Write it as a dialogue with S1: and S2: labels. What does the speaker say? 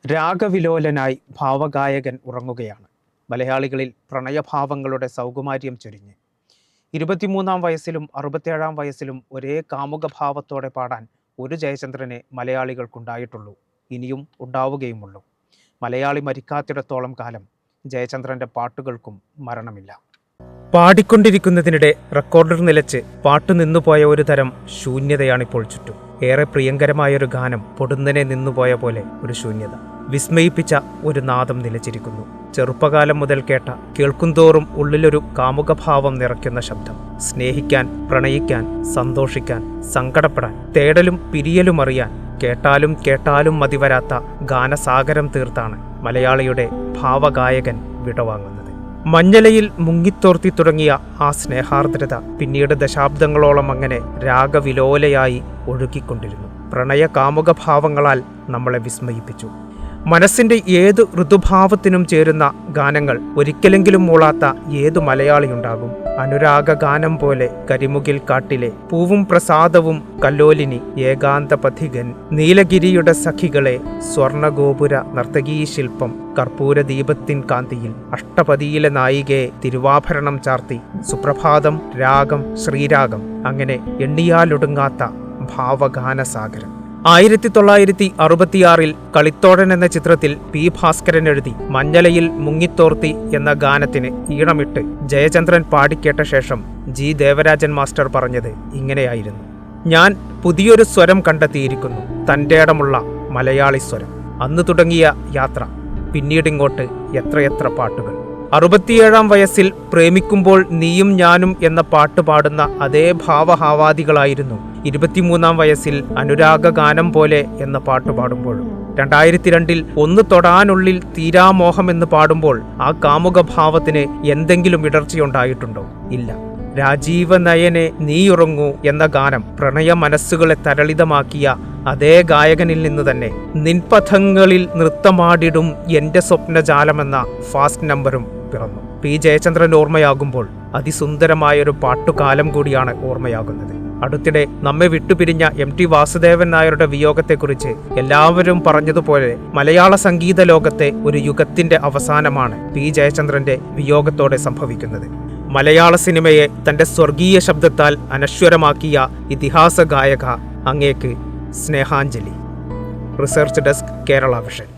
S1: രാഗവിലോലനായി ഭാവഗായകൻ ഉറങ്ങുകയാണ്. മലയാളികളിൽ പ്രണയഭാവങ്ങളുടെ സൗകുമാര്യം ചൊരിഞ്ഞ് 23-ാം വയസ്സിലും 67-ാം വയസ്സിലും ഒരേ കാമുകഭാവത്തോടെ പാടാൻ ഒരു ജയചന്ദ്രനെ മലയാളികൾക്കുണ്ടായിട്ടുള്ളൂ, ഇനിയും ഉണ്ടാവുകയുമുള്ളൂ. മലയാളി മരിക്കാത്തിടത്തോളം കാലം ജയചന്ദ്രൻ്റെ പാട്ടുകൾക്കും മരണമില്ല. പാടിക്കൊണ്ടിരിക്കുന്നതിനിടെ റെക്കോർഡർ നിലച്ച് പാട്ടു നിന്നുപോയ ഒരു തരം ശൂന്യതയാണിപ്പോൾ ചുറ്റും. ഏറെ പ്രിയങ്കരമായൊരു ഗാനം പൊടുന്നനെ നിന്നുപോയ പോലെ ഒരു ശൂന്യത. വിസ്മയിപ്പിച്ച ഒരു നാദം നിലച്ചിരിക്കുന്നു. ചെറുപ്പകാലം മുതൽ കേൾക്കുന്തോറും ഉള്ളിലൊരു കാമുകഭാവം നിറയ്ക്കുന്ന ശബ്ദം. സ്നേഹിക്കാൻ, പ്രണയിക്കാൻ, സന്തോഷിക്കാൻ, സങ്കടപ്പെടാൻ, തേടലും പിരിയലും അറിയാൻ, കേട്ടാലും കേട്ടാലും മതിവരാത്ത ഗാനസാഗരം തീർത്താണ് മലയാളിയുടെ ഭാവഗായകൻ വിടവാങ്ങുന്നത്. മഞ്ഞലയിൽ മുങ്ങിത്തോർത്തി തുടങ്ങിയ ആ സ്നേഹാർദ്രത പിന്നീട് ദശാബ്ദങ്ങളോളം അങ്ങനെ രാഗവിലോലയായി ഒഴുകിക്കൊണ്ടിരുന്നു. പ്രണയ കാമുകഭാവങ്ങളാൽ നമ്മളെ വിസ്മയിപ്പിച്ചു. മനസ്സിൻ്റെ ഏതു ഋതുഭാവത്തിനും ചേരുന്ന ഗാനങ്ങൾ ഒരിക്കലെങ്കിലും മൂളാത്ത ഏതു മലയാളിയുണ്ടാകും? അനുരാഗ ഗാനം പോലെ കരിമുകിൽ കാട്ടിലെ പൂവും പ്രസാദവും കല്ലോലിനി, ഏകാന്ത പഥികൻ, നീലഗിരിയുടെ സഖികളെ, സ്വർണഗോപുര നർത്തകീ ശില്പം, കർപ്പൂര ദീപത്തിൻ കാന്തിയിൽ, അഷ്ടപതിയിലെ നായികയെ തിരുവാഭരണം ചാർത്തി, സുപ്രഭാതം, രാഗം, ശ്രീരാഗം, അങ്ങനെ എണ്ണിയാലൊടുങ്ങാത്ത ഭാവഗാനസാഗരം. 1966 കളിത്തോഴൻ എന്ന ചിത്രത്തിൽ പി ഭാസ്കരൻ എഴുതി മഞ്ഞലയിൽ മുങ്ങിത്തോർത്തി എന്ന ഗാനത്തിന് ഈണമിട്ട് ജയചന്ദ്രൻ പാടിക്കേട്ട ശേഷം ജി ദേവരാജൻ മാസ്റ്റർ പറഞ്ഞത് ഇങ്ങനെയായിരുന്നു: ഞാൻ പുതിയൊരു സ്വരം കണ്ടെത്തിയിരിക്കുന്നു, തൻ്റെ ഇടമുള്ള മലയാളി സ്വരം. അന്ന് തുടങ്ങിയ യാത്ര പിന്നീടിങ്ങോട്ട് എത്രയെത്ര പാട്ടുകൾ. 67-ാം വയസ്സിൽ പ്രേമിക്കുമ്പോൾ നീയും ഞാനും എന്ന പാട്ട് പാടുന്ന അതേ ഭാവഹാവാദികളായിരുന്നു 23-ാം വയസ്സിൽ അനുരാഗ ഗാനം പോലെ എന്ന പാട്ട് പാടുമ്പോഴും. 2002-ൽ ഒന്ന് തൊടാനുള്ളിൽ തീരാമോഹം എന്ന് പാടുമ്പോൾ ആ കാമുകഭാവത്തിന് എന്തെങ്കിലും ഇടർച്ചയുണ്ടായിട്ടുണ്ടോ? ഇല്ല. രാജീവ നയനെ നീയുറങ്ങൂ എന്ന ഗാനം പ്രണയ മനസ്സുകളെ തരളിതമാക്കിയ അതേ ഗായകനിൽ നിന്ന് തന്നെ നിൻപഥങ്ങളിൽ നൃത്തമാടിടും എൻ്റെ സ്വപ്നജാലമെന്ന ഫാസ്റ്റ് നമ്പറും പിറന്നു. പി ജയചന്ദ്രൻ ഓർമ്മയാകുമ്പോൾ അതിസുന്ദരമായൊരു പാട്ടുകാലം കൂടിയാണ് ഓർമ്മയാകുന്നത്. അടുത്തിടെ നമ്മെ വിട്ടുപിരിഞ്ഞ MT വാസുദേവൻ നായരുടെ വിയോഗത്തെക്കുറിച്ച് എല്ലാവരും പറഞ്ഞതുപോലെ മലയാള സംഗീത ലോകത്തെ ഒരു യുഗത്തിന്റെ അവസാനമാണ് പി ജയചന്ദ്രന്റെ വിയോഗത്തോടെ സംഭവിക്കുന്നത്. മലയാള സിനിമയെ തന്റെ സ്വർഗീയ ശബ്ദത്താൽ അനശ്വരമാക്കിയ ഇതിഹാസ ഗായക അങ്ങേക്ക് സ്നേഹാഞ്ജലി. Research desk, Kerala vision.